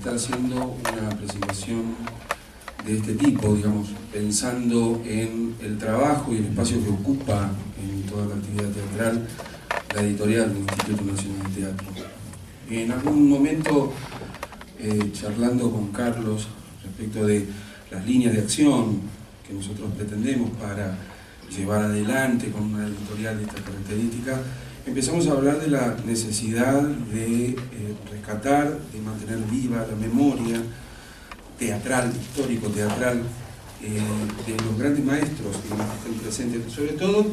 está haciendo una presentación de este tipo, digamos, pensando en el trabajo y el espacio que ocupa en toda la actividad teatral la editorial del Instituto Nacional de Teatro. En algún momento, charlando con Carlos respecto de las líneas de acción que nosotros pretendemos para llevar adelante con una editorial de esta característica, empezamos a hablar de la necesidad de rescatar, de mantener viva la memoria teatral, histórico-teatral, de los grandes maestros que estén presentes, sobre todo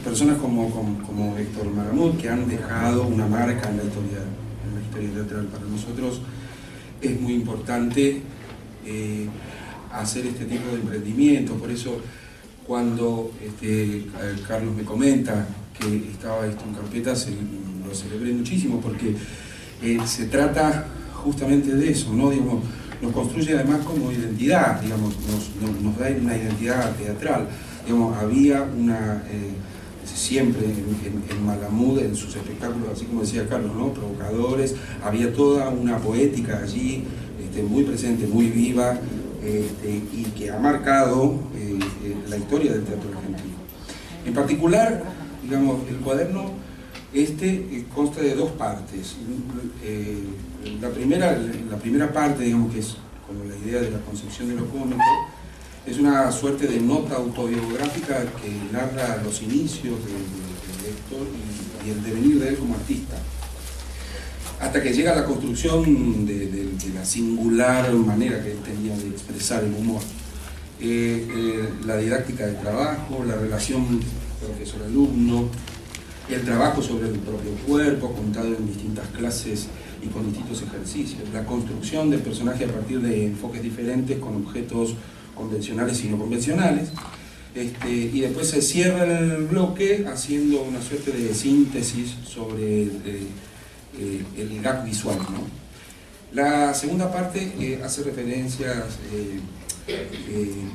personas como Héctor Malamud, que han dejado una marca en la historia teatral. Para nosotros es muy importante hacer este tipo de emprendimientos. Por eso, cuando Carlos me comenta que estaba esto en carpeta, lo celebré muchísimo, porque se trata justamente de eso, ¿no? Digamos, nos construye además como identidad, digamos, nos da una identidad teatral. Digamos, había una, siempre en Malamud, en sus espectáculos, así como decía Carlos, ¿no? Provocadores, había toda una poética allí, muy presente, muy viva, y que ha marcado la historia del teatro argentino. En particular, digamos, el cuaderno consta de dos partes. La primera parte, digamos, que es como la idea de la concepción de lo cómico, es una suerte de nota autobiográfica que narra los inicios de Héctor y el devenir de él como artista, hasta que llega a la construcción de la singular manera que él tenía de expresar el humor. La didáctica del trabajo, la relación profesor-alumno, el trabajo sobre el propio cuerpo, contado en distintas clases y con distintos ejercicios, la construcción del personaje a partir de enfoques diferentes, con objetos convencionales y no convencionales, y después se cierra el bloque haciendo una suerte de síntesis sobre el gag visual, ¿no? La segunda parte hace referencias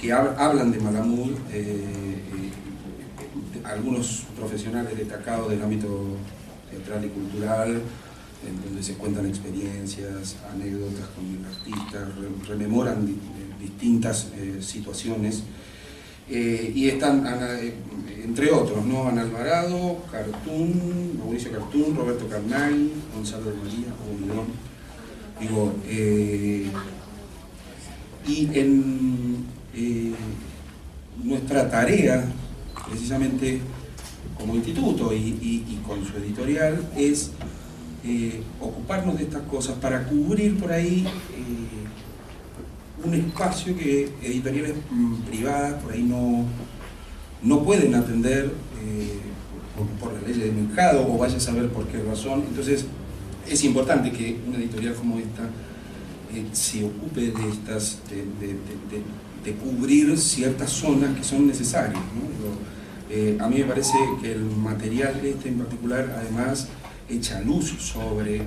que hablan de Malamud, algunos profesionales destacados del ámbito teatral y cultural, en donde se cuentan experiencias, anécdotas con el artista, rememoran distintas situaciones, y están, entre otros, ¿no? Ana Alvarado, Mauricio Cartún, Roberto Carnay, Gonzalo de María, Hugo Milón. Y en nuestra tarea, precisamente como instituto y con su editorial, es ocuparnos de estas cosas para cubrir por ahí un espacio que editoriales privadas por ahí no pueden atender por la ley de mercado, o vaya a saber por qué razón. Entonces es importante que una editorial como esta se ocupe de estas, de cubrir ciertas zonas que son necesarias, ¿no? A mí me parece que el material en particular además echa luz sobre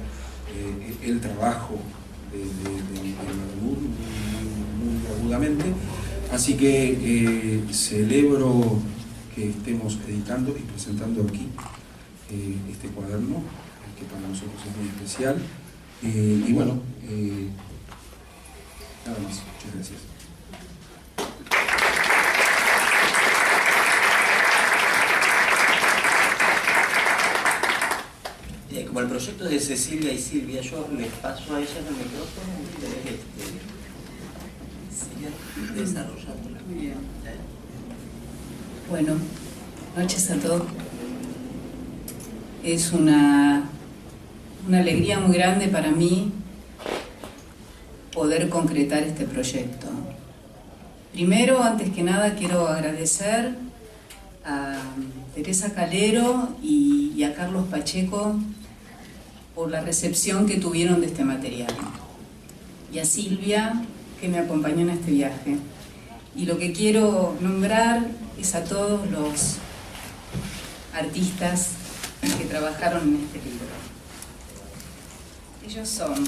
el trabajo de Malamud muy agudamente, así que celebro que estemos editando y presentando aquí este cuaderno, que para nosotros es muy especial, y bueno, nada más, muchas gracias. Como el proyecto de Cecilia y Silvia, yo les paso a ellas el micrófono y sigan desarrollando. Muy bien. Bueno, noches a todos. Es una alegría muy grande para mí poder concretar este proyecto. Primero, antes que nada, quiero agradecer a Teresa Calero y a Carlos Pacheco por la recepción que tuvieron de este material, y a Silvia, que me acompañó en este viaje. Y lo que quiero nombrar es a todos los artistas que trabajaron en este libro. Ellos son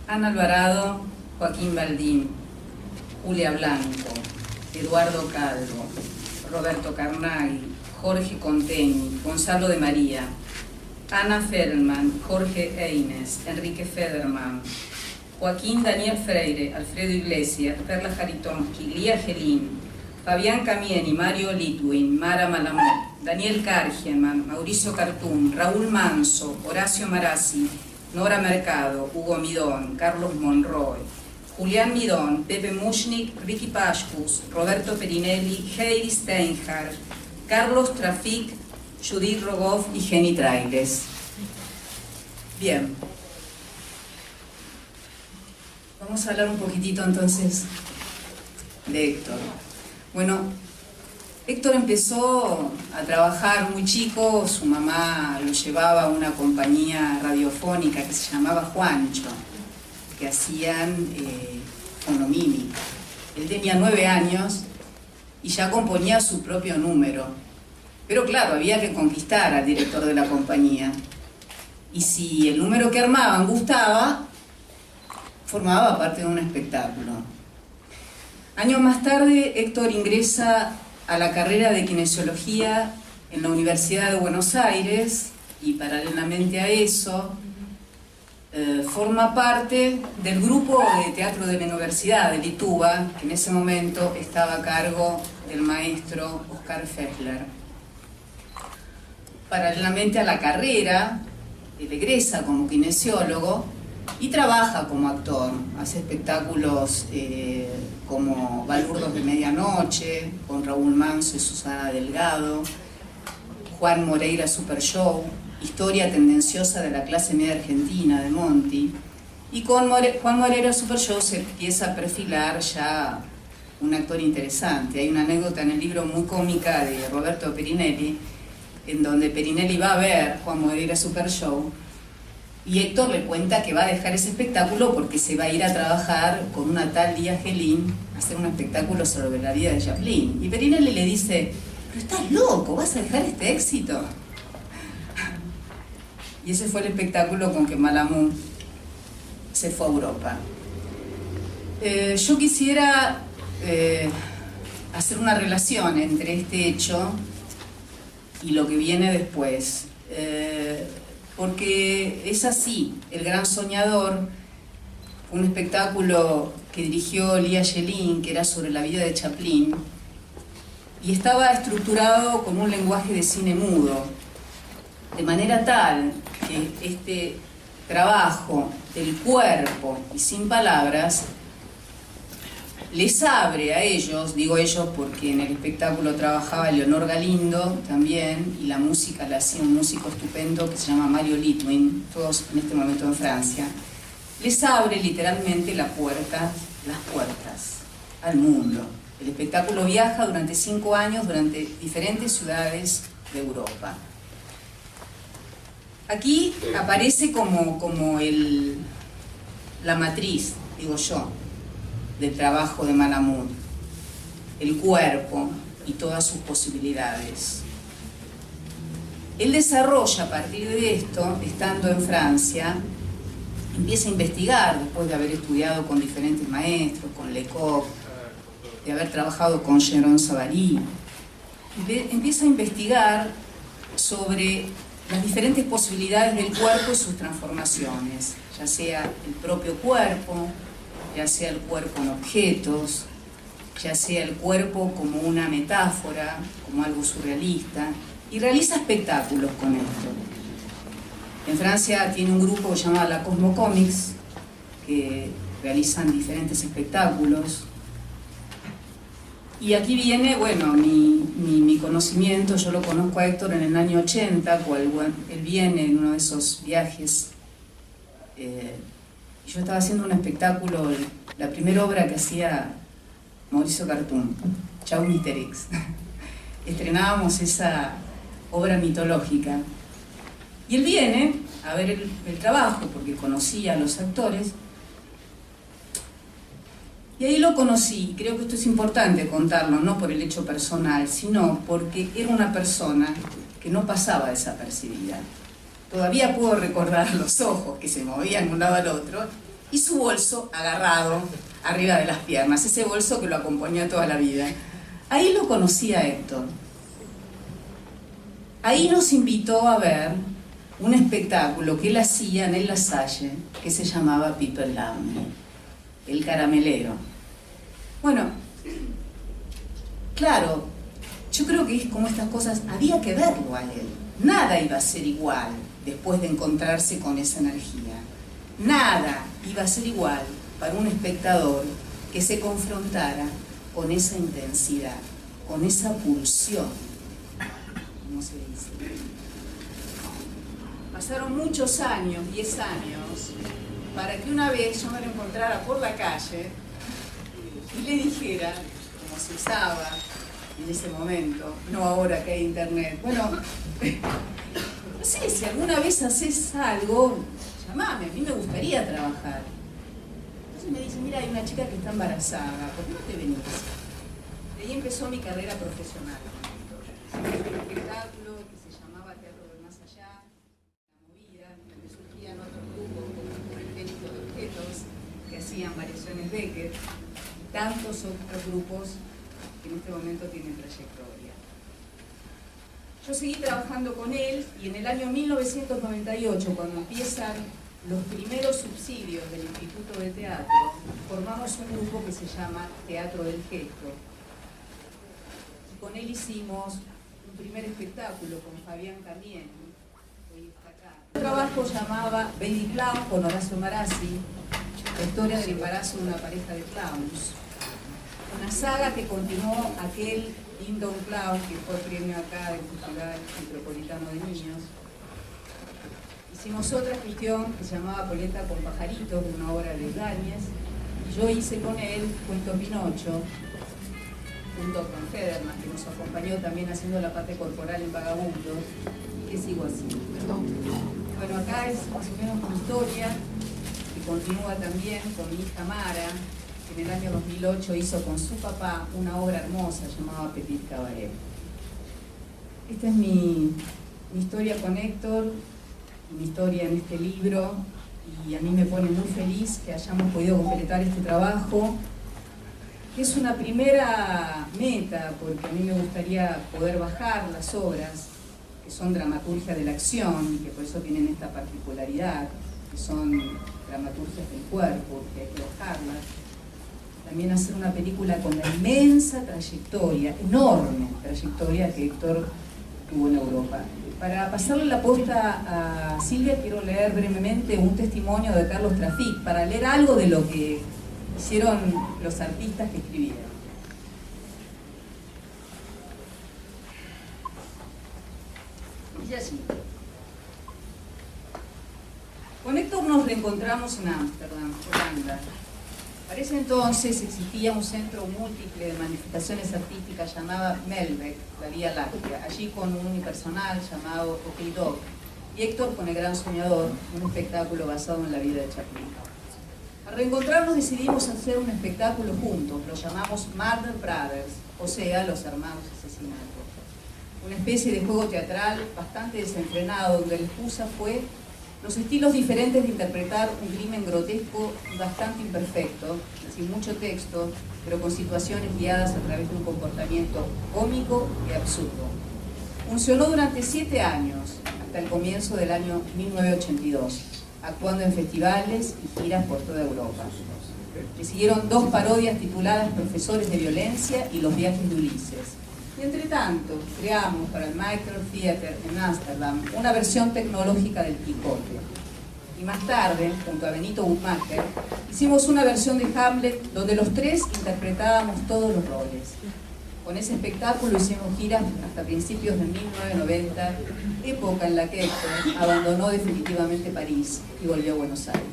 Ana Alvarado, Joaquín Baldín, Julia Blanco, Eduardo Calvo, Roberto Carnaghi, Jorge Contegni, Gonzalo de María, Ana Feldman, Jorge Eines, Enrique Federman, Joaquín Daniel Freire, Alfredo Iglesias, Perla Jaritomsky, Lía Gelín, Fabián Camieni, Mario Litwin, Mara Malamud, Daniel Kargeman, Mauricio Cartún, Raúl Manso, Horacio Marazzi, Nora Mercado, Hugo Midón, Carlos Monroy, Julián Midón, Pepe Mushnik, Ricky Pashkus, Roberto Perinelli, Heidi Steinhardt, Carlos Trafik, Judith Rogoff y Jenny Trailes. Bien. Vamos a hablar un poquitito entonces de Héctor. Bueno, Héctor empezó a trabajar muy chico, su mamá lo llevaba a una compañía radiofónica que se llamaba Juancho, que hacían fonomímica. Él tenía 9 años y ya componía su propio número. Pero claro, había que conquistar al director de la compañía. Y si el número que armaban gustaba, formaba parte de un espectáculo. Años más tarde, Héctor ingresa a la carrera de kinesiología en la Universidad de Buenos Aires y paralelamente a eso forma parte del grupo de teatro de la Universidad de Lituva, que en ese momento estaba a cargo del maestro Oscar Fessler. Paralelamente a la carrera, él egresa como kinesiólogo y trabaja como actor. Hace espectáculos como Balurdos de Medianoche, con Raúl Manso y Susana Delgado, Juan Moreira Super Show, Historia tendenciosa de la clase media argentina de Monti, y con Juan Moreira Super Show se empieza a perfilar ya un actor interesante. Hay una anécdota en el libro muy cómica de Roberto Perinelli, en donde Perinelli va a ver Juan Moreira Super Show y Héctor le cuenta que va a dejar ese espectáculo porque se va a ir a trabajar con una tal Lía Gelín a hacer un espectáculo sobre la vida de Chaplin. Y Perinelli le dice: pero estás loco, ¿vas a dejar este éxito? Y ese fue el espectáculo con que Malamud se fue a Europa. Yo quisiera hacer una relación entre este hecho y lo que viene después, porque es así. El Gran Soñador fue un espectáculo que dirigió Lía Gelín, que era sobre la vida de Chaplin, y estaba estructurado como un lenguaje de cine mudo, de manera tal que este trabajo del cuerpo y sin palabras les abre a ellos, digo ellos porque en el espectáculo trabajaba Leonor Galindo también, y la música la hacía un músico estupendo que se llama Mario Litwin, todos en este momento en Francia. Les abre literalmente las puertas al mundo. El espectáculo viaja durante 5 años, durante diferentes ciudades de Europa. Aquí aparece como la matriz, digo yo, del trabajo de Malamud, el cuerpo y todas sus posibilidades. Él desarrolla a partir de esto, estando en Francia, empieza a investigar, después de haber estudiado con diferentes maestros, con Lecoq, de haber trabajado con Jérôme Savary, empieza a investigar sobre las diferentes posibilidades del cuerpo y sus transformaciones, ya sea el propio cuerpo, ya sea el cuerpo en objetos, ya sea el cuerpo como una metáfora, como algo surrealista, y realiza espectáculos con esto. En Francia tiene un grupo que se llama La Cosmo Comics, que realizan diferentes espectáculos. Y aquí viene, bueno, mi conocimiento. Yo lo conozco a Héctor en el año 80, cuando él viene en uno de esos viajes. Yo estaba haciendo un espectáculo, la primera obra que hacía Mauricio Cartún, Chau Misterix. Estrenábamos esa obra mitológica. Y él viene a ver el trabajo, porque conocía a los actores. Y ahí lo conocí. Creo que esto es importante contarlo, no por el hecho personal, sino porque era una persona que no pasaba desapercibida. Todavía puedo recordar los ojos que se movían de un lado al otro y su bolso agarrado arriba de las piernas, ese bolso que lo acompañó toda la vida. Ahí lo conocí a Héctor. Ahí nos invitó a ver un espectáculo que él hacía en el La Salle, que se llamaba People Love Me, el caramelero. Bueno, claro, yo creo que es como estas cosas, había que verlo a él. Nada iba a ser igual después de encontrarse con esa energía. Nada iba a ser igual para un espectador que se confrontara con esa intensidad, con esa pulsión. ¿Cómo se dice? Pasaron muchos años, 10 años, para que una vez yo me lo encontrara por la calle y le dijera, como se usaba en ese momento, no ahora que hay internet, bueno, no sé, si alguna vez haces algo, llamame, a mí me gustaría trabajar. Entonces me dice, mira, hay una chica que está embarazada, ¿por qué no te venís? Y ahí empezó mi carrera profesional. Un espectáculo que se llamaba Teatro del Más Allá, La Movida, donde surgían otros grupos como el Técnico de Objetos, que hacían variaciones Beckett, y tantos otros grupos que en este momento tienen trayectoria. Yo seguí trabajando con él y en el año 1998, cuando empiezan los primeros subsidios del Instituto de Teatro, formamos un grupo que se llama Teatro del Gesto. Y con él hicimos un primer espectáculo con Fabián Camieni, que hoy está acá. El trabajo llamaba Baby Clown con Horacio Marazzi, la historia del embarazo de una pareja de clowns. Una saga que continuó aquel Lindo Clown, que fue premio acá del Festival Metropolitano de Niños. Hicimos otra gestión que se llamaba Polenta con Pajaritos, de una obra de Ibáñez. Y yo hice con él Cuento Pinocho, junto con Federman, que nos acompañó también haciendo la parte corporal en Vagabundo, y que sigo así. Bueno, acá es más o menos mi historia, que continúa también con mi hija Mara, que en el año 2008 hizo con su papá una obra hermosa llamada Petit Cabaret. Esta es mi historia con Héctor, mi historia en este libro, y a mí me pone muy feliz que hayamos podido completar este trabajo, que es una primera meta, porque a mí me gustaría poder bajar las obras, que son dramaturgia de la acción, y que por eso tienen esta particularidad, que son dramaturgias del cuerpo, que hay que bajarlas. También hacer una película con la inmensa trayectoria, enorme trayectoria que Héctor tuvo en Europa. Para pasarle la posta a Silvia, quiero leer brevemente un testimonio de Carlos Traffic, para leer algo de lo que hicieron los artistas que escribieron. Dice así. Con Héctor nos reencontramos en Ámsterdam, Holanda. Para ese entonces existía un centro múltiple de manifestaciones artísticas llamado Melbeck, la Vía Láctea, allí con un unipersonal llamado OK Dog, y Héctor con El Gran Soñador, un espectáculo basado en la vida de Chaplin. Al reencontrarnos decidimos hacer un espectáculo juntos, lo llamamos Murder Brothers, o sea, los hermanos asesinatos. Una especie de juego teatral bastante desenfrenado, donde la excusa fue los estilos diferentes de interpretar un crimen grotesco y bastante imperfecto, sin mucho texto, pero con situaciones guiadas a través de un comportamiento cómico y absurdo. Funcionó durante 7 años, hasta el comienzo del año 1982, actuando en festivales y giras por toda Europa. Le siguieron 2 parodias tituladas Profesores de Violencia y Los Viajes de Ulises. Y entre tanto, creamos para el Micro Theater en Ámsterdam una versión tecnológica del Quijote. Y más tarde, junto a Benito Buchmacher, hicimos una versión de Hamlet donde los 3 interpretábamos todos los roles. Con ese espectáculo hicimos giras hasta principios de 1990, época en la que Héctor abandonó definitivamente París y volvió a Buenos Aires.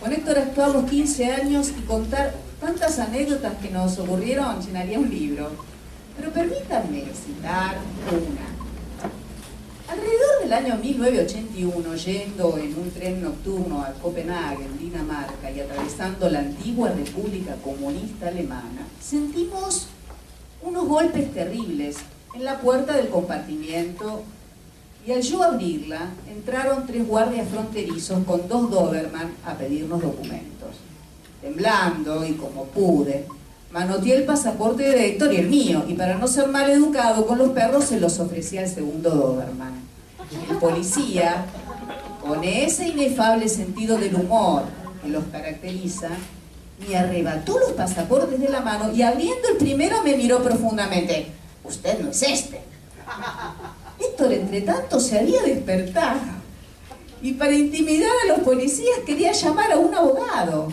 Con Héctor actuamos 15 años y contar tantas anécdotas que nos ocurrieron llenaría un libro. Pero permítanme citar una. Alrededor del año 1981, yendo en un tren nocturno a Copenhague, Dinamarca, y atravesando la antigua República Comunista Alemana, sentimos unos golpes terribles en la puerta del compartimiento, y al yo abrirla, entraron 3 guardias fronterizos con 2 Doberman a pedirnos documentos. Temblando y como pude, Manoteé el pasaporte de Héctor y el mío, y para no ser mal educado con los perros se los ofrecía al segundo Doberman. El policía, con ese inefable sentido del humor que los caracteriza, me arrebató los pasaportes de la mano y abriendo el primero me miró profundamente. «Usted no es este». Héctor, entre tanto, se había despertado y para intimidar a los policías quería llamar a un abogado.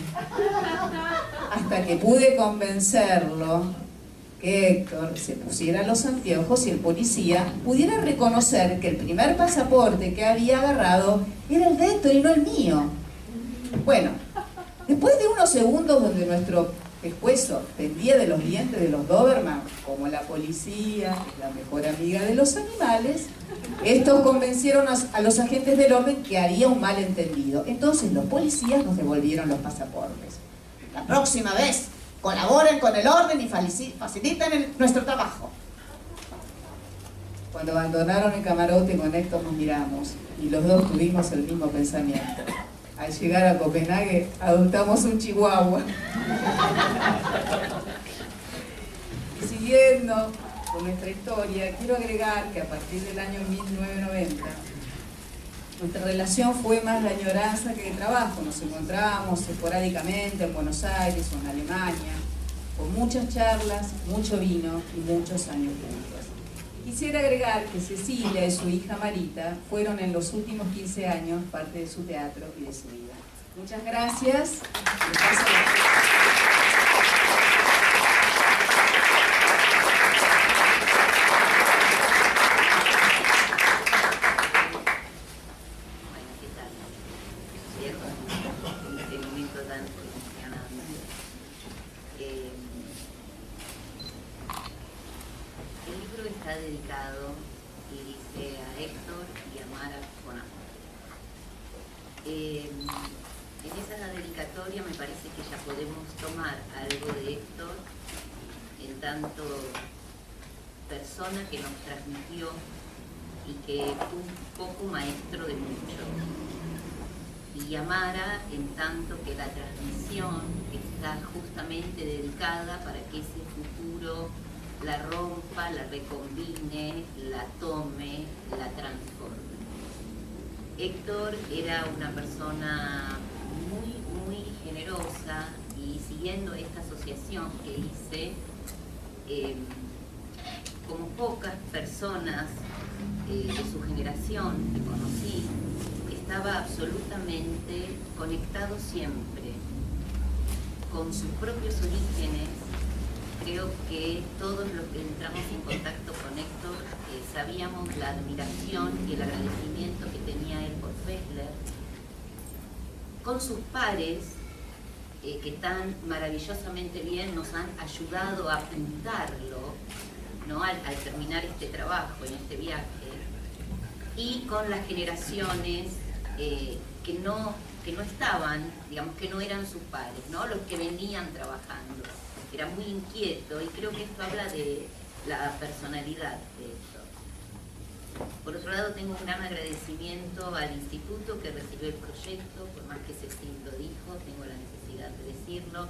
Hasta que pude convencerlo que Héctor se pusiera los anteojos y el policía pudiera reconocer que el primer pasaporte que había agarrado era el de Héctor y no el mío. Bueno, después de unos segundos donde nuestro pescuezo pendía de los dientes de los Doberman, como la policía es la mejor amiga de los animales, estos convencieron a los agentes del orden que había un malentendido. Entonces los policías nos devolvieron los pasaportes. La próxima vez, colaboren con el orden y faciliten nuestro trabajo. Cuando abandonaron el camarote con Héctor nos miramos y los dos tuvimos el mismo pensamiento. Al llegar a Copenhague adoptamos un chihuahua. Y siguiendo con nuestra historia, quiero agregar que a partir del año 1990 nuestra relación fue más de añoranza que de trabajo. Nos encontrábamos esporádicamente en Buenos Aires o en Alemania, con muchas charlas, mucho vino y muchos años juntos. Quisiera agregar que Cecilia y su hija Marita fueron en los últimos 15 años parte de su teatro y de su vida. Muchas gracias. Está dedicado, y dice, a Héctor y a Mara con amor. En esa dedicatoria me parece que ya podemos tomar algo de Héctor en tanto persona que nos transmitió y que fue un poco maestro de mucho. Y a Mara en tanto que la transmisión está justamente dedicada para que ese futuro la rompa, la recombine, la tome, la transforme. Héctor era una persona muy generosa y siguiendo esta asociación que hice, como pocas personas de su generación que conocí, estaba absolutamente conectado siempre con sus propios orígenes. Creo que todos los que entramos en contacto con Héctor sabíamos la admiración y el agradecimiento que tenía él por Fessler, con sus pares, que tan maravillosamente bien nos han ayudado a pintarlo, ¿no? al terminar este trabajo, en este viaje, y con las generaciones que no estaban, digamos, que no eran sus pares, ¿no? Los que venían trabajando. Era muy inquieto y creo que esto habla de la personalidad de Héctor. Por otro lado, tengo un gran agradecimiento al instituto que recibió el proyecto, por más que Ceci lo dijo, tengo la necesidad de decirlo,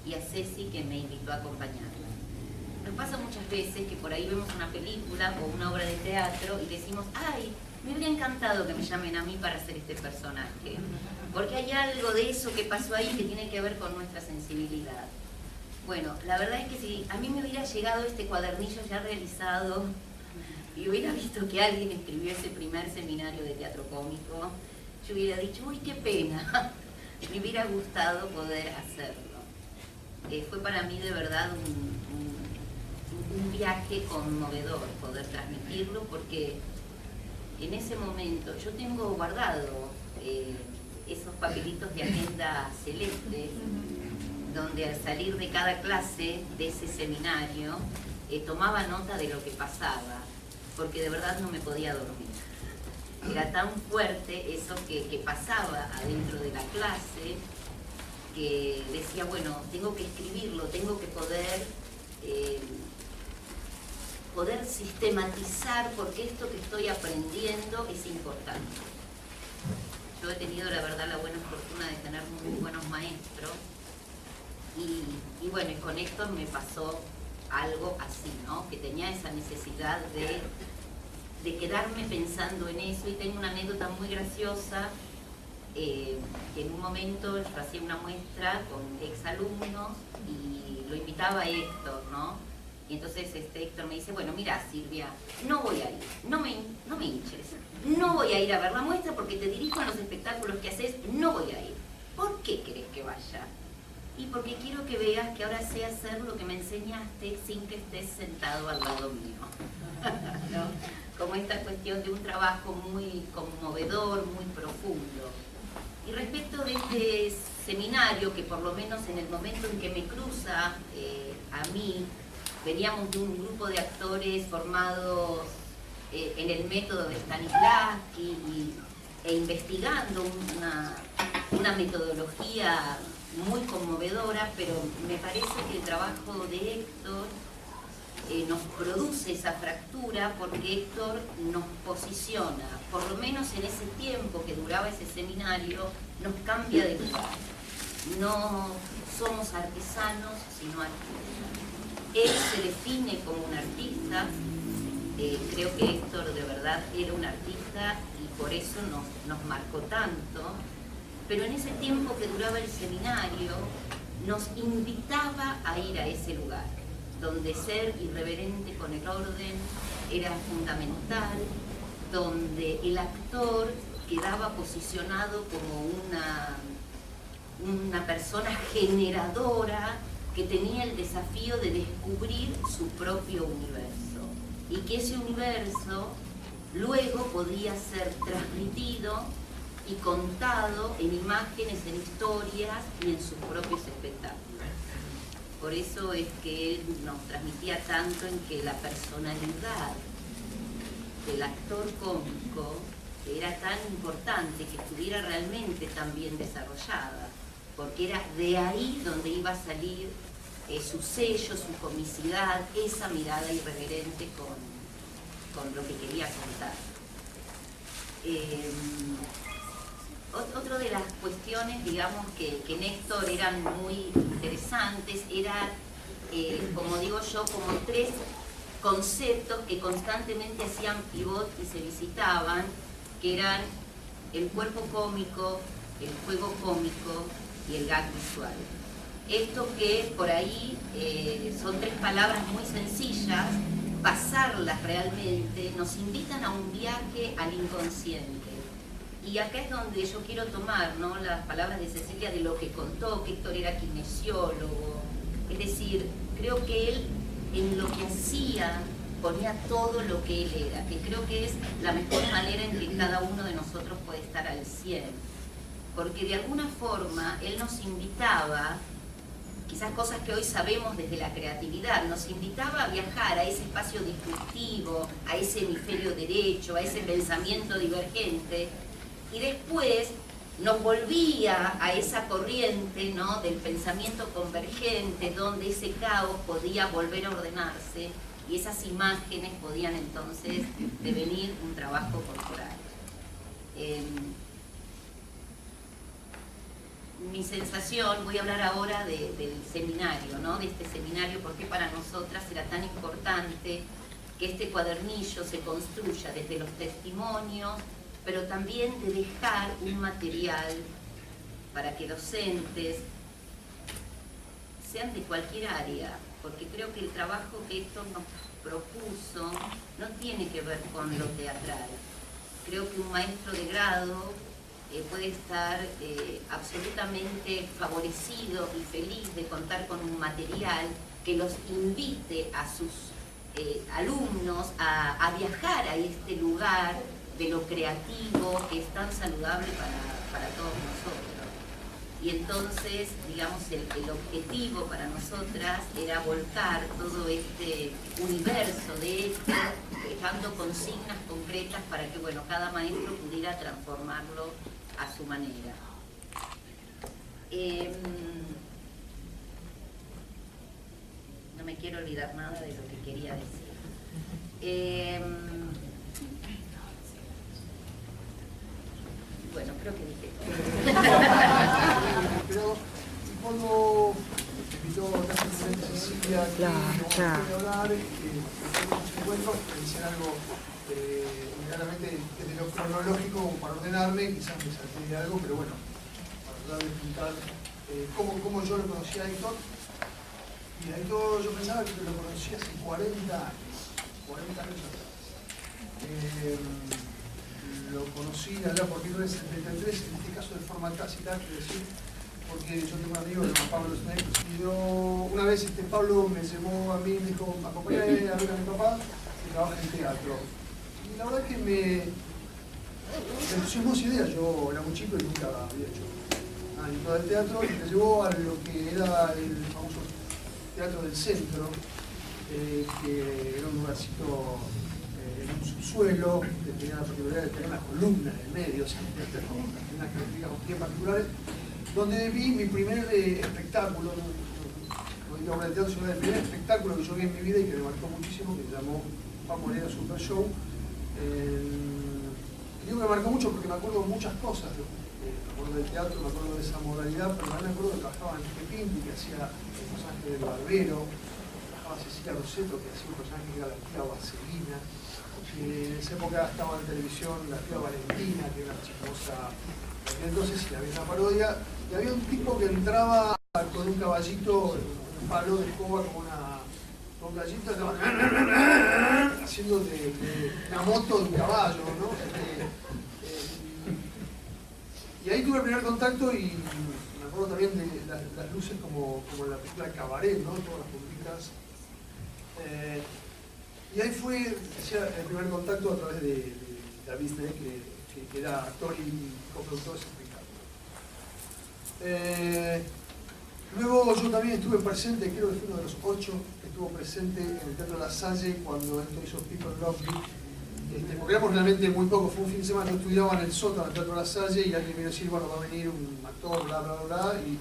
y a Ceci que me invitó a acompañarla. Nos pasa muchas veces que por ahí vemos una película o una obra de teatro y decimos, ¡ay! Me hubiera encantado que me llamen a mí para hacer este personaje, porque hay algo de eso que pasó ahí que tiene que ver con nuestra sensibilidad. Bueno, la verdad es que si a mí me hubiera llegado este cuadernillo ya realizado y hubiera visto que alguien escribió ese primer seminario de teatro cómico, yo hubiera dicho, uy, qué pena, me hubiera gustado poder hacerlo. Fue para mí de verdad un viaje conmovedor poder transmitirlo, porque en ese momento yo tengo guardado esos papelitos de agenda celeste, donde al salir de cada clase de ese seminario tomaba nota de lo que pasaba, porque de verdad no me podía dormir. Era tan fuerte eso que pasaba adentro de la clase, que decía, bueno, tengo que escribirlo, tengo que poder sistematizar, porque esto que estoy aprendiendo es importante. Yo he tenido, la verdad, la buena fortuna de tener muy buenos maestros, Y bueno, y con Héctor me pasó algo así, ¿no? Que tenía esa necesidad de quedarme pensando en eso, y tengo una anécdota muy graciosa, que en un momento yo hacía una muestra con exalumnos y lo invitaba a Héctor, ¿no? Y entonces Héctor me dice, bueno, mira Silvia, no voy a ir, no me hinches, no voy a ir a ver la muestra porque te dirijo a los espectáculos que haces, no voy a ir. ¿Por qué querés que vaya? Y porque quiero que veas que ahora sé hacer lo que me enseñaste sin que estés sentado al lado mío. ¿No? Como esta cuestión de un trabajo muy conmovedor, muy profundo. Y respecto de este seminario, que por lo menos en el momento en que me cruza a mí, veníamos de un grupo de actores formados en el método de Stanislavski e investigando una metodología muy conmovedora, pero me parece que el trabajo de Héctor nos produce esa fractura, porque Héctor nos posiciona, por lo menos en ese tiempo que duraba ese seminario, nos cambia de lugar. No somos artesanos, sino artistas. Él se define como un artista, creo que Héctor de verdad era un artista y por eso nos marcó tanto. Pero en ese tiempo que duraba el seminario, nos invitaba a ir a ese lugar, donde ser irreverente con el orden era fundamental, donde el actor quedaba posicionado como una persona generadora que tenía el desafío de descubrir su propio universo, y que ese universo luego podía ser transmitido y contado en imágenes, en historias y en sus propios espectáculos. Por eso es que él nos transmitía tanto en que la personalidad del actor cómico era tan importante que estuviera realmente tan bien desarrollada, porque era de ahí donde iba a salir su sello, su comicidad, esa mirada irreverente con lo que quería contar. Otra de las cuestiones, digamos, que en Héctor eran muy interesantes, era, como digo yo, como tres conceptos que constantemente hacían pivot y se visitaban, que eran el cuerpo cómico, el juego cómico y el gag visual. Esto que por ahí son tres palabras muy sencillas, pasarlas realmente nos invitan a un viaje al inconsciente. Y acá es donde yo quiero tomar, ¿no?, las palabras de Cecilia de lo que contó, que Héctor era kinesiólogo. Es decir, creo que él en lo que hacía ponía todo lo que él era, que creo que es la mejor manera en que cada uno de nosotros puede estar al 100. Porque de alguna forma él nos invitaba, quizás cosas que hoy sabemos desde la creatividad, nos invitaba a viajar a ese espacio disruptivo, a ese hemisferio derecho, a ese pensamiento divergente, y después nos volvía a esa corriente, ¿no?, del pensamiento convergente, donde ese caos podía volver a ordenarse y esas imágenes podían entonces devenir un trabajo corporal. Mi sensación, voy a hablar ahora del seminario, ¿no?, de este seminario, porque para nosotras era tan importante que este cuadernillo se construya desde los testimonios, pero también de dejar un material para que docentes, sean de cualquier área, porque creo que el trabajo que Héctor nos propuso no tiene que ver con lo teatral. Creo que un maestro de grado puede estar absolutamente favorecido y feliz de contar con un material que los invite a sus alumnos a viajar a este lugar de lo creativo que es tan saludable para todos nosotros. Y entonces, digamos, el objetivo para nosotras era volcar todo este universo de esto, dejando consignas concretas para que, bueno, cada maestro pudiera transformarlo a su manera. No me quiero olvidar nada de lo que quería decir. Bueno, creo que dije todo. Pero cuando Ya. hablar, encuentro, pensé en algo claramente desde lo cronológico para ordenarme, quizás me salté de algo, pero bueno, para tratar de explicar cómo yo lo conocí a Héctor. Y a Héctor yo pensaba que lo conocí hace 40 años atrás. Lo conocí allá por 1973, en este caso de forma tácita, quiero decir, porque yo tengo un amigo que se llama Pablo Snake, y una vez Pablo me llevó a mí y me dijo, acompáñame a ver a mi papá, que trabaja en teatro. Y la verdad es que me entusiasmó esa idea. Yo era muy chico y nunca había hecho nada en todo el teatro, y me llevó a lo que era el famoso Teatro del Centro, que era un lugarcito en un subsuelo, que tenía la particularidad de tener una columna en el medio, o sea, unas características bien particulares, donde vi mi primer espectáculo, no digo obra de teatro, sino el primer espectáculo que yo vi en mi vida y que me marcó muchísimo, que se llamó Pamolera Super Show. Digo que me marcó mucho porque me acuerdo de muchas cosas. Me acuerdo del teatro, me acuerdo de esa modalidad, pero también me acuerdo que trabajaba en Pinti, que hacía el personaje del barbero, trabajaba Cecilia Rosetto, que hacía un personaje que era la tía Vaselina. En esa época estaba en televisión la tía Valentina, que era una chismosa. Entonces había una parodia, y había un tipo que entraba con un caballito, un palo de escoba con un gallito, haciendo de una moto de un caballo, ¿no? Y ahí tuve el primer contacto y me acuerdo también de las luces como en la película Cabaret, ¿no? Todas las puntitas. Y ahí fue el primer contacto a través de David Snake, que era actor y coproductor de ese espectáculo. Luego yo también estuve presente, creo que fui uno de los 8 que estuvo presente en el Teatro La Salle cuando esto hizo People Love Me. Porque éramos realmente muy poco, fue un fin de semana, yo estudiaba en el sótano del Teatro La Salle y alguien me iba a decir, bueno, va a venir un actor, bla, bla, bla, y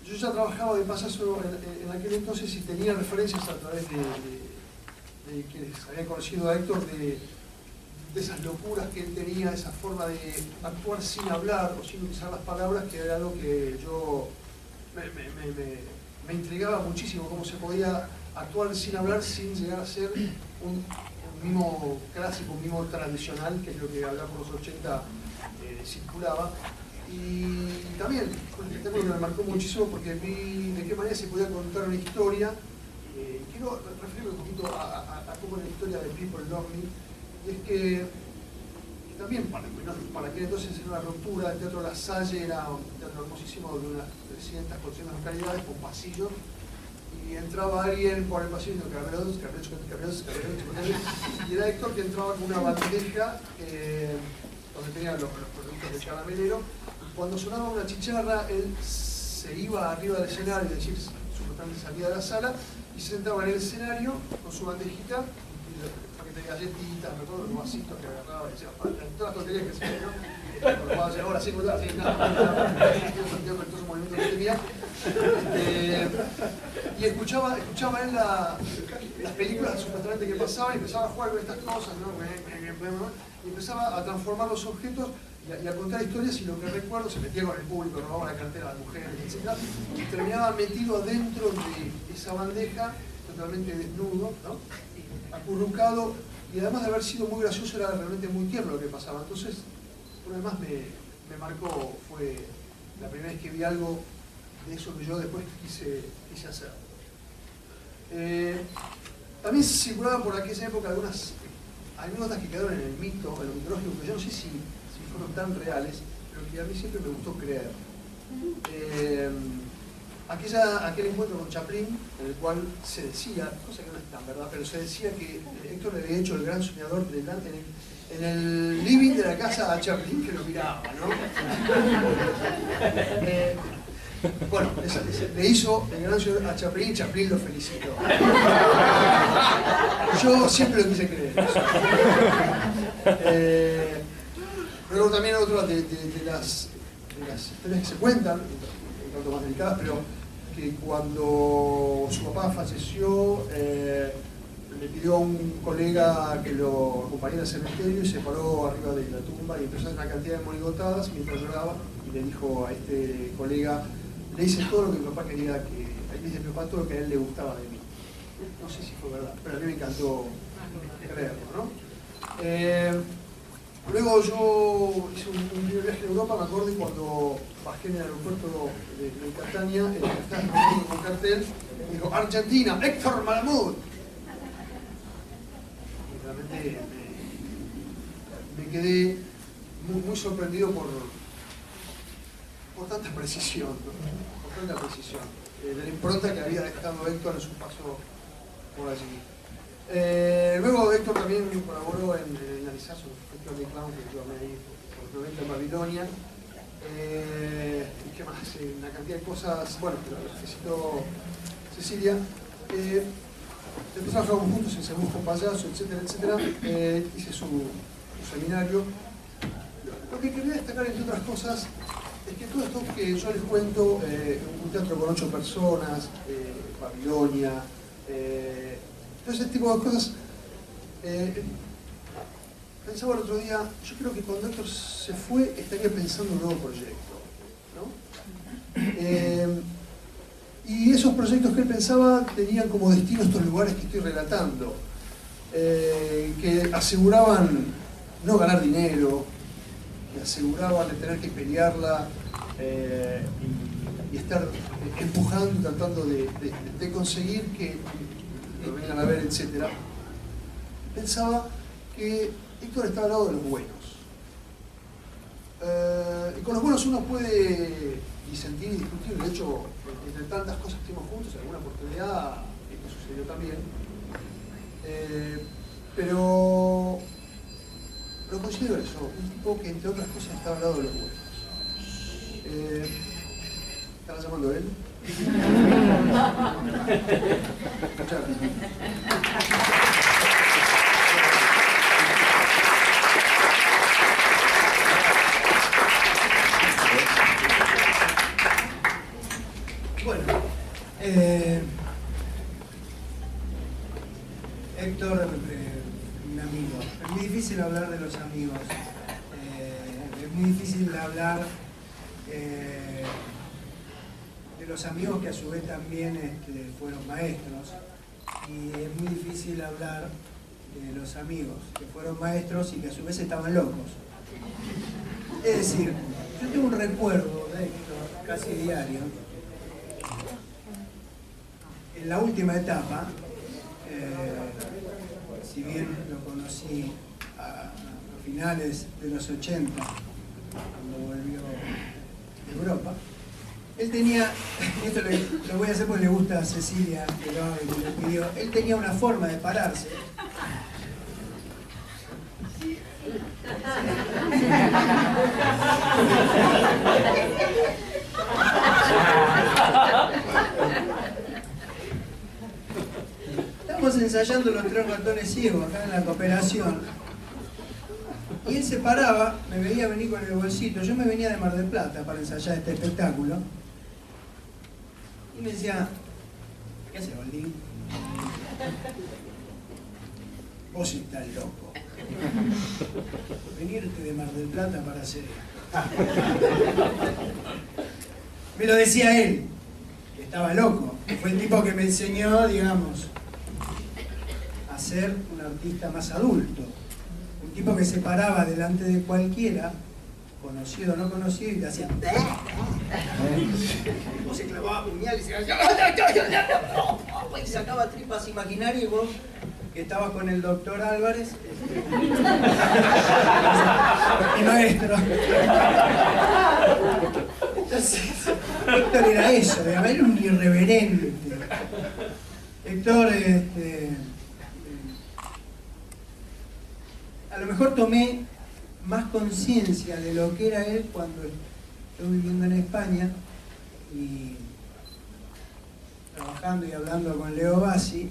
yo ya trabajaba de pasazo en aquel entonces y tenía referencias a través de quienes habían conocido a Héctor, de esas locuras que él tenía, esa forma de actuar sin hablar o sin utilizar las palabras, que era algo que yo me intrigaba muchísimo, cómo se podía actuar sin hablar sin llegar a ser un mimo clásico, un mimo tradicional, que es lo que allá por los 80 circulaba. Y también un espectáculo que me marcó muchísimo porque vi de qué manera se podía contar una historia. Quiero referirme un poquito a cómo era la historia de People Love Me. Y es que también para aquel entonces era una ruptura. El Teatro La Salle era un teatro hermosísimo de unas 300, 400 localidades con pasillos, y entraba alguien por el pasillo y Carreros, y era Héctor, que entraba con una bandeja donde tenía los productos de caramelero. Cuando sonaba una chicharra, él se iba arriba del escenario, es decir, supuestamente salía de la sala y se sentaba en el escenario con su bandejita, de galletitas, me acuerdo los vasitos que agarraba y decía, todas las tonterías que se ven, ¿no? Cuando ahora sí, todo ese movimiento que tenía. Y escuchaba él las películas supuestamente que pasaban y empezaba a jugar con estas cosas, ¿no? Y empezaba a transformar los objetos y a contar historias, y lo que recuerdo, se metía con el público, robaba la cartera a las mujeres, etc. Y terminaba metido adentro de esa bandeja, totalmente desnudo, ¿no? Acurrucado, y además de haber sido muy gracioso, era realmente muy tierno lo que pasaba. Entonces, una vez más me marcó, fue la primera vez que vi algo de eso que yo después quise hacer. También circulaban por aquella época algunas anécdotas que quedaron en el mito, en lo mitológico, que yo no sé si fueron tan reales, pero que a mí siempre me gustó creer. Aquel encuentro con Chaplin, en el cual se decía, cosa que no es tan verdad, pero se decía que Héctor le había hecho el gran soñador en el living de la casa a Chaplin, que lo miraba, ¿no? Bueno, le hizo el gran soñador a Chaplin y Chaplin lo felicitó. Yo siempre lo quise creer. Luego también otra de las historias que se cuentan, un tanto más delicadas, pero que cuando su papá falleció, le pidió a un colega que lo acompañara al cementerio y se paró arriba de la tumba y empezó a hacer una cantidad de monigotadas mientras lloraba, y le dijo a este colega, le hice todo lo que mi papá quería, le hice a mi papá todo lo que a él le gustaba de mí. No sé si fue verdad, pero a mí me encantó creerlo, ¿no? Luego yo hice un viaje a Europa, me acuerdo, y cuando bajé en el aeropuerto de Catania, el que estaba esperando con cartel, me dijo, Argentina, Héctor Malamud. Y realmente me quedé muy sorprendido por tanta precisión, ¿no? Por tanta precisión, de la impronta que había dejado Héctor en su paso por allí. Luego Héctor también colaboró en analizar su Festival de Clown, que yo amé ahí por el 90 en Babilonia. ¿Qué más? Una cantidad de cosas, bueno, la felicitó Cecilia. Después trabajamos juntos en Seguros con Payaso, etcétera, etcétera. Hice su seminario. Lo que quería destacar, entre otras cosas, es que todo esto que yo les cuento, un teatro con 8 personas, Babilonia, todo ese tipo de cosas, pensaba el otro día, yo creo que cuando Héctor se fue estaría pensando en un nuevo proyecto, ¿no? Y esos proyectos que él pensaba tenían como destino estos lugares que estoy relatando, que aseguraban no ganar dinero, que aseguraban de tener que pelearla y estar empujando y tratando de conseguir que lo vengan a ver, etc. Pensaba que Héctor está al lado de los buenos. Y con los buenos uno puede disentir y discutir. De hecho, entre tantas cosas que hicimos juntos, en alguna oportunidad esto sucedió también. Pero lo considero eso, un tipo que entre otras cosas está al lado de los buenos. ¿Estaba llamando a él? Muchas gracias. Bueno, Héctor, un amigo. Es muy difícil hablar de los amigos. Es muy difícil hablar de los amigos que a su vez también fueron maestros. Y es muy difícil hablar de los amigos que fueron maestros y que a su vez estaban locos. Es decir, yo tengo un recuerdo de Héctor casi diario. En la última etapa, si bien lo conocí a finales de los 80, cuando volvió de Europa, él tenía, esto lo voy a hacer porque le gusta a Cecilia, que lo haga y me lo pidió, él tenía una forma de pararse. Estamos ensayando Los Tres Ratones Ciegos acá en la Cooperación y él se paraba, me veía venir con el bolsito. Yo me venía de Mar del Plata para ensayar este espectáculo y me decía, ¿qué haces, Goldín? Vos estás loco. Venirte de Mar del Plata para hacer esto. Me lo decía él, que estaba loco. Fue el tipo que me enseñó, digamos, a ser un artista más adulto. Un tipo que se paraba delante de cualquiera, conocido o no conocido, y te hacía... O se clavaba puñales y sacaba tripas imaginarias y vos, que estabas con el doctor Álvarez, mi maestro. Entonces, Héctor era eso, era un irreverente. Héctor, a lo mejor tomé más conciencia de lo que era él cuando estuve viviendo en España y trabajando y hablando con Leo Bassi,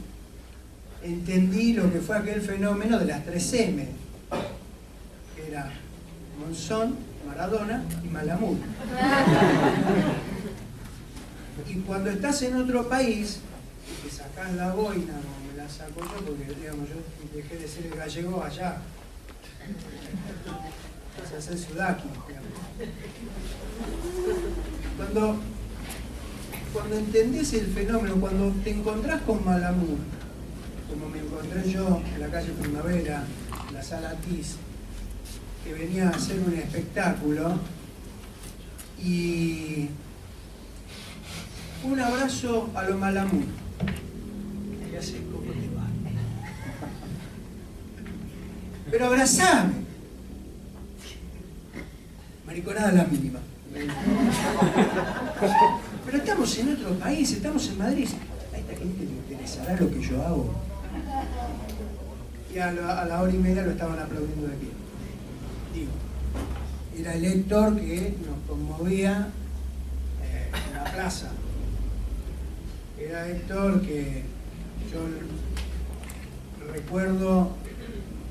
entendí lo que fue aquel fenómeno de las 3M, que era Monzón, Maradona y Malamud. Y cuando estás en otro país, y te sacás la boina, como me la saco yo, porque digamos, yo dejé de ser el gallego allá. Vas a ser sudaki, digamos. Cuando cuando entendés el fenómeno, cuando te encontrás con Malamud, como me encontré yo en la calle Primavera, en la sala TIS, que venía a hacer un espectáculo, y un abrazo a lo Malamud. ¿Qué haces? ¿Cómo te va? Pero abrazame. Mariconada la mínima. Pero estamos en otro país, estamos en Madrid. A esta gente le interesará lo que yo hago. Y a la hora y media lo estaban aplaudiendo de pie. Digo, era el Héctor que nos conmovía en la plaza. Era Héctor que yo recuerdo,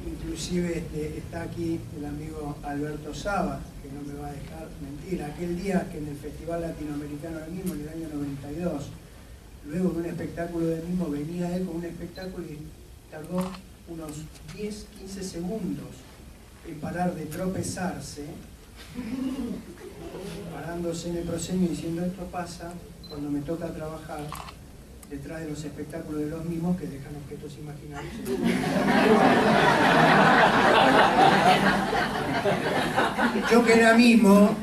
inclusive está aquí el amigo Alberto Saba, que no me va a dejar mentir, aquel día que en el Festival Latinoamericano del Mimo, en el año 92, luego de un espectáculo del Mimo, venía él con un espectáculo y tardó unos 10, 15 segundos en parar de tropezarse, parándose en el proscenio y diciendo: esto pasa cuando me toca trabajar detrás de los espectáculos de los mimos que dejan objetos imaginarios. Yo que era mimo,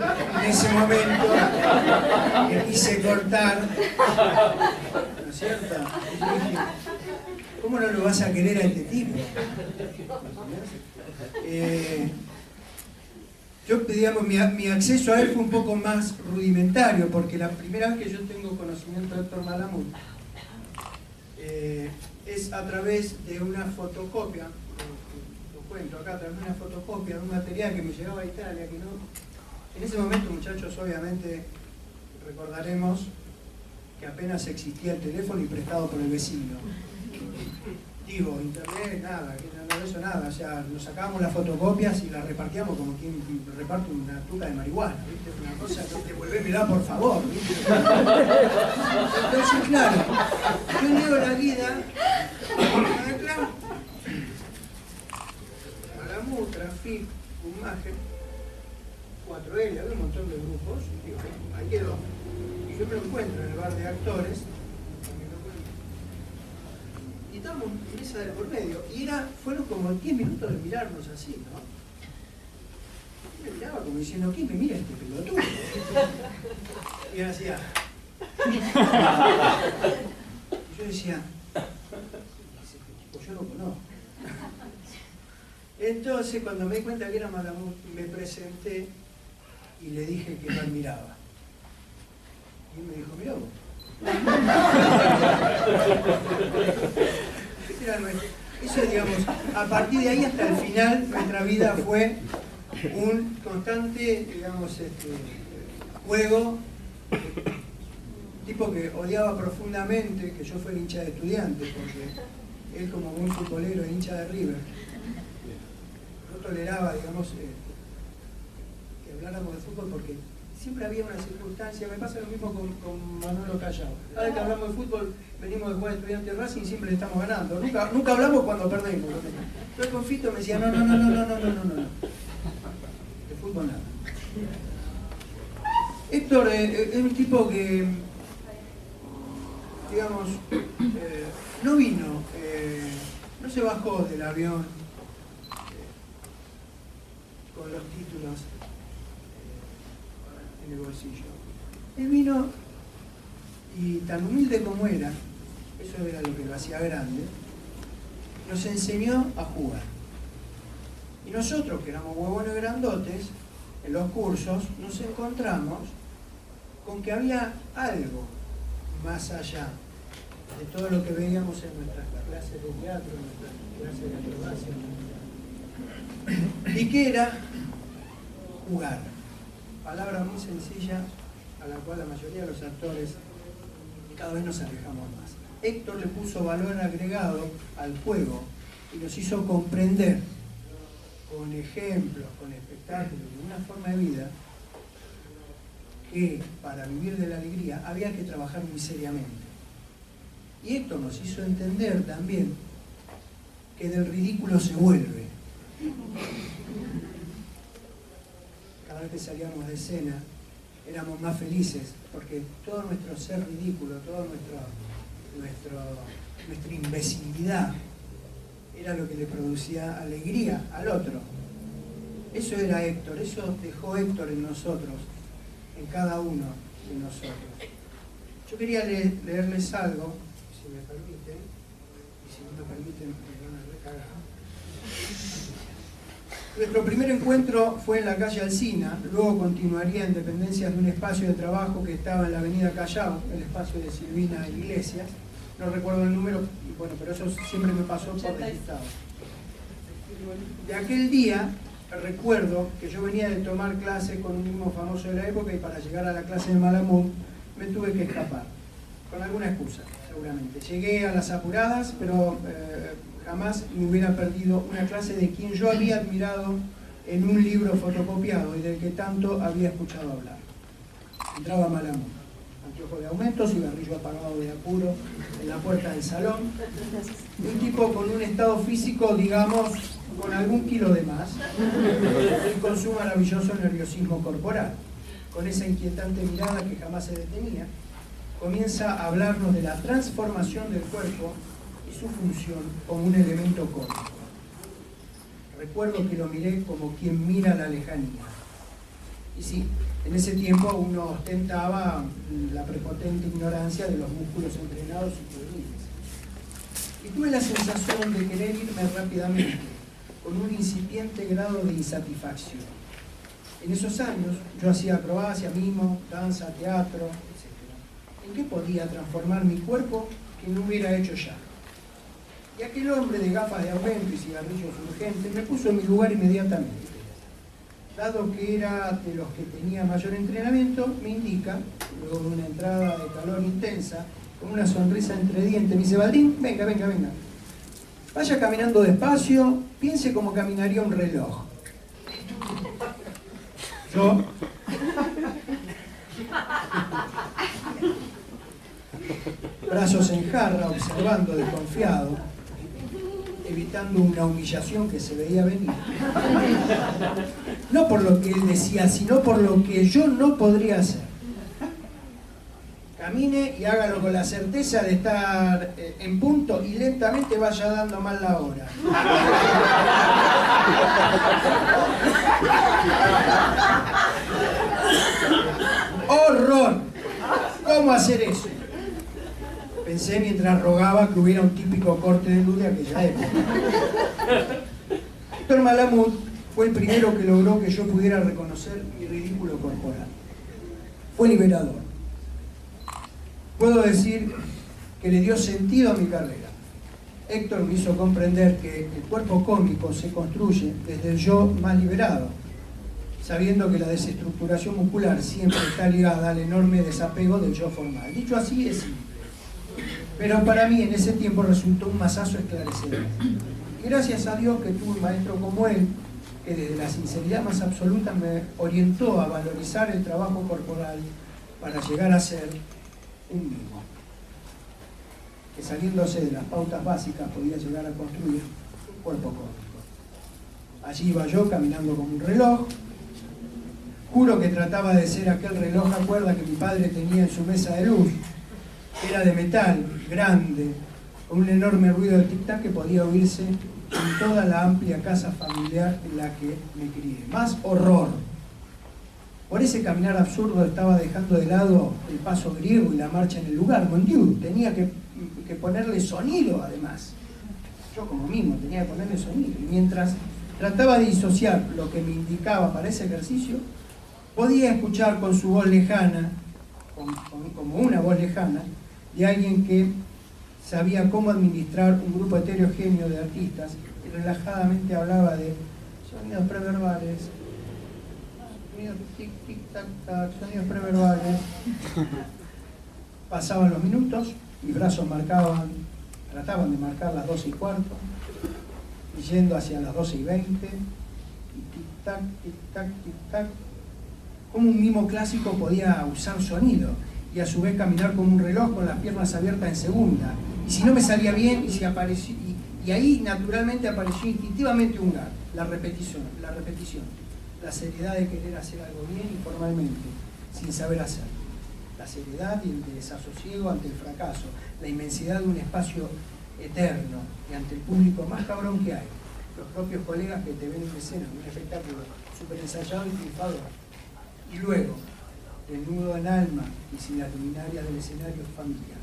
en ese momento me quise cortar, ¿no es cierto? Y yo dije, ¿cómo no lo vas a querer a este tipo? Yo, digamos, mi acceso a él fue un poco más rudimentario, porque la primera vez que yo tengo conocimiento de Héctor Malamud es a través de una fotocopia, lo cuento acá, a través de una fotocopia de un material que me llegaba a Italia, que no... En ese momento, muchachos, obviamente recordaremos que apenas existía el teléfono y prestado por el vecino. Digo, internet, nada, no eso nada, o sea, nos sacábamos las fotocopias y las repartíamos como quien reparte una tuca de marihuana, ¿viste? Una cosa que te devuélvemela, por favor, ¿viste? Entonces, claro, yo leo la vida, Malamud, Trafik, Umagen, 4L, había un montón de grupos, y digo, ahí quedó. Y yo me lo encuentro en el bar de actores, y estábamos en esa de por medio, y fueron como 10 minutos de mirarnos así, ¿no? Y me miraba como diciendo: ¿quién me mira este pelotudo? Y él hacía... Y yo decía, pues yo lo conozco. Entonces, cuando me di cuenta que era Malamud, me presenté y le dije que lo admiraba. Y él me dijo: mirá vos. Eso, digamos, a partir de ahí hasta el final, nuestra vida fue un constante, digamos, juego, tipo que odiaba profundamente que yo fuera hincha de Estudiantes, porque él, como buen futbolero, es hincha de River. No toleraba, digamos, que habláramos de fútbol porque siempre había una circunstancia. Me pasa lo mismo con Manolo Callao. Cada vez que hablamos de fútbol, venimos de jugar Estudiantes Racing, siempre le estamos ganando. Nunca hablamos cuando perdemos. Entonces con Fito me decía: no. De fútbol nada. Héctor es un tipo que, digamos, no vino, no se bajó del avión con los títulos en el bolsillo. Él vino y, tan humilde como era, eso era lo que lo hacía grande, nos enseñó a jugar. Y nosotros, que éramos huevones grandotes, en los cursos nos encontramos con que había algo más allá de todo lo que veíamos en nuestras clases de teatro, en nuestras clases de acrobacia, y que era jugar. Palabra muy sencilla a la cual la mayoría de los actores cada vez nos alejamos más. Héctor le puso valor agregado al juego y nos hizo comprender con ejemplos, con espectáculos, de una forma de vida, que para vivir de la alegría había que trabajar muy seriamente. Y Héctor nos hizo entender también que del ridículo se vuelve. Cada vez que salíamos de escena, éramos más felices, porque todo nuestro ser ridículo, toda nuestra imbecilidad era lo que le producía alegría al otro. Eso era Héctor, eso dejó Héctor en nosotros, en cada uno de nosotros. Yo quería leerles algo, si me permiten, y si no me permiten me van a recagar. Nuestro primer encuentro fue en la calle Alsina, luego continuaría en dependencias de un espacio de trabajo que estaba en la avenida Callao, el espacio de Silvina Iglesias. No recuerdo el número, bueno, pero eso siempre me pasó por registrado. De aquel día recuerdo que yo venía de tomar clase con un mismo famoso de la época y para llegar a la clase de Malamud me tuve que escapar, con alguna excusa, seguramente. Llegué a las apuradas, pero jamás me hubiera perdido una clase de quien yo había admirado en un libro fotocopiado y del que tanto había escuchado hablar. Entraba Malamud, anteojos de aumento, cigarrillo apagado de apuro en la puerta del salón, un tipo con un estado físico, digamos, con algún kilo de más, y con su maravilloso nerviosismo corporal. Con esa inquietante mirada que jamás se detenía, comienza a hablarnos de la transformación del cuerpo y su función como un elemento cósmico. Recuerdo que lo miré como quien mira la lejanía. Y sí, en ese tiempo uno ostentaba la prepotente ignorancia de los músculos entrenados y febriles. Y tuve la sensación de querer irme rápidamente, con un incipiente grado de insatisfacción. En esos años yo hacía acrobacia, mimo, danza, teatro, etc. ¿En qué podía transformar mi cuerpo que no hubiera hecho ya? Y aquel hombre de gafas de aumento y cigarrillos urgentes me puso en mi lugar inmediatamente. Dado que era de los que tenía mayor entrenamiento, me indica, luego de una entrada de calor intensa, con una sonrisa entre dientes, me dice: Baldín, venga, venga, venga. Vaya caminando despacio, piense como caminaría un reloj. Yo, brazos en jarra, observando desconfiado, evitando una humillación que se veía venir. No por lo que él decía, sino por lo que yo no podría hacer. Camine y hágalo con la certeza de estar en punto y lentamente vaya dando mal la hora. ¡Horror! ¿Cómo hacer eso? Pensé mientras rogaba que hubiera un típico corte de luz de aquella época. Héctor Malamud fue el primero que logró que yo pudiera reconocer mi ridículo corporal. Fue liberador. Puedo decir que le dio sentido a mi carrera. Héctor me hizo comprender que el cuerpo cómico se construye desde el yo más liberado, sabiendo que la desestructuración muscular siempre está ligada al enorme desapego del yo formal. Dicho así, es simple. Pero para mí en ese tiempo resultó un masazo esclarecedor. Y gracias a Dios que tuve un maestro como él, que desde la sinceridad más absoluta me orientó a valorizar el trabajo corporal para llegar a ser un mimo, que saliéndose de las pautas básicas podía llegar a construir un cuerpo cómico. Allí iba yo caminando como un reloj. Juro que trataba de ser aquel reloj a cuerda que mi padre tenía en su mesa de luz. Era de metal, grande, con un enorme ruido de tic-tac que podía oírse en toda la amplia casa familiar en la que me crié. Más horror. Por ese caminar absurdo estaba dejando de lado el paso griego y la marcha en el lugar. Mon Dieu, tenía que ponerle sonido además. Yo como mimo tenía que ponerle sonido. Y mientras trataba de disociar lo que me indicaba para ese ejercicio, podía escuchar con su voz lejana, como una voz lejana, de alguien que sabía cómo administrar un grupo heterogéneo de artistas y relajadamente hablaba de sonidos preverbales, sonidos tic, tic, tac, tac, sonidos preverbales. Pasaban los minutos, mis brazos trataban de marcar las 12:15, y yendo hacia las 12:20, y tic, tac, tic, tac, tic, tac. Como un mimo clásico podía usar sonido y a su vez caminar como un reloj con las piernas abiertas en segunda. Y si no me salía bien, y ahí naturalmente apareció instintivamente un gag, la repetición, la seriedad de querer hacer algo bien y formalmente. sin saber hacer. La seriedad y el desasosiego ante el fracaso, la inmensidad de un espacio eterno y ante el público más cabrón que hay. Los propios colegas que te ven en escena, un espectáculo súper ensayado y triunfador. Y luego, desnudo en alma y sin las luminarias del escenario familiar.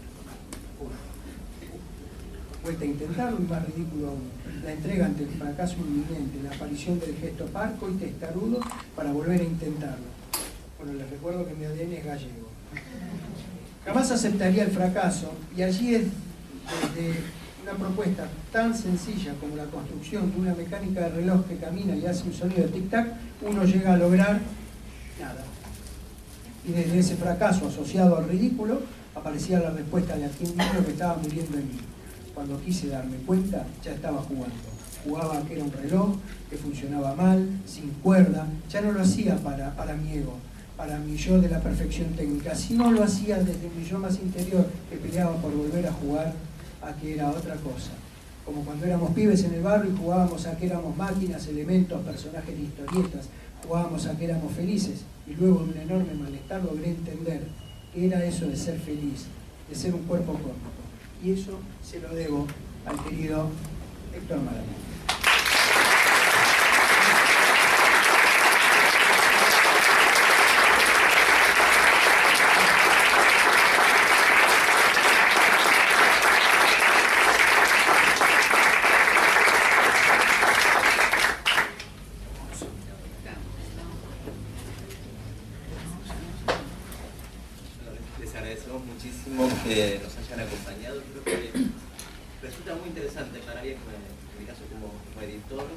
Vuelta a intentarlo y más ridículo aún. La entrega ante el fracaso inminente, la aparición del gesto parco y testarudo para volver a intentarlo. Bueno, les recuerdo que mi ADN es gallego. Jamás aceptaría el fracaso y allí es desde una propuesta tan sencilla como la construcción de una mecánica de reloj que camina y hace un sonido de tic-tac, uno llega a lograr nada. Y desde ese fracaso asociado al ridículo aparecía la respuesta de aquel niño que estaba muriendo en mí. Cuando quise darme cuenta, ya estaba jugando. Jugaba que era un reloj, que funcionaba mal, sin cuerda. Ya no lo hacía para mi ego, para mi yo de la perfección técnica, sino lo hacía desde mi yo más interior, que peleaba por volver a jugar a que era otra cosa. Como cuando éramos pibes en el barrio y jugábamos a que éramos máquinas, elementos, personajes de historietas, jugábamos a que éramos felices, y luego de un enorme malestar logré entender que era eso de ser feliz, de ser un cuerpo cósmico. Y eso se lo debo al querido Héctor Maradona. Les agradecemos muchísimo que nos hayan acompañado. Creo que resulta muy interesante para mí, en mi caso como editor,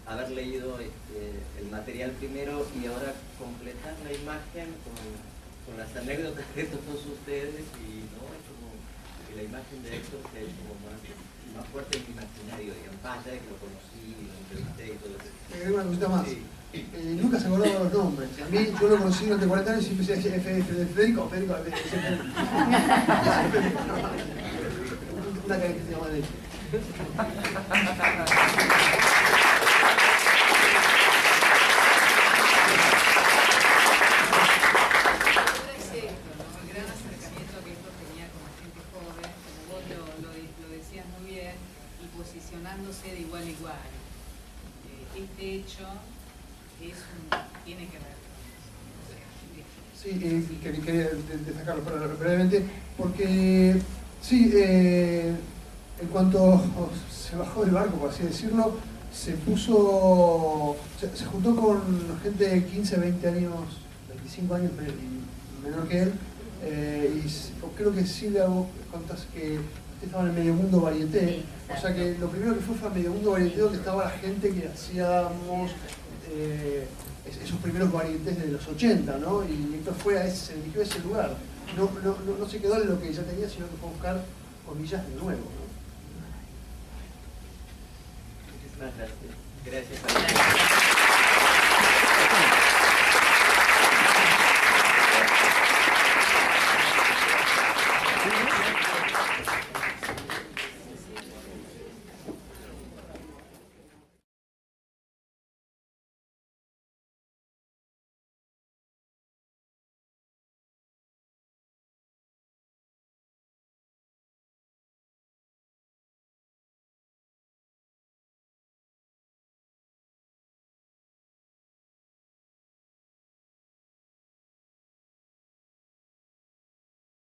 haber leído el material primero y ahora completar la imagen con las anécdotas de todos ustedes, y ¿no? Es como que la imagen de Héctor se ha hecho como más fuerte en mi imaginario, digamos, allá de que lo conocí, lo entrevisté y todo eso. Una cosita más. Sí. Nunca se acordaba los nombres. A mí, yo lo conocí durante 40 años y siempre decía Federico. Una característica más de él. El gran acercamiento que Héctor tenía con la gente joven, como vos lo decías muy bien, y posicionándose de igual a igual. Este hecho tiene que ver. Sí, quería destacarlo brevemente, porque sí, en cuanto se bajó del barco, por así decirlo, se juntó con gente de 15, 20 años, 25 años menor que él, y creo que Silvia, vos contás que estaban en Medio Mundo Varieté, Sí, o sea que lo primero que fue a Medio Mundo Varieté, donde estaba la gente que hacíamos esos primeros varietés de los 80, ¿no? Y Héctor se dirigió a ese lugar. No se quedó en lo que ya tenía, sino que fue a buscar comillas de nuevo, ¿no? Muchísimas gracias. Gracias.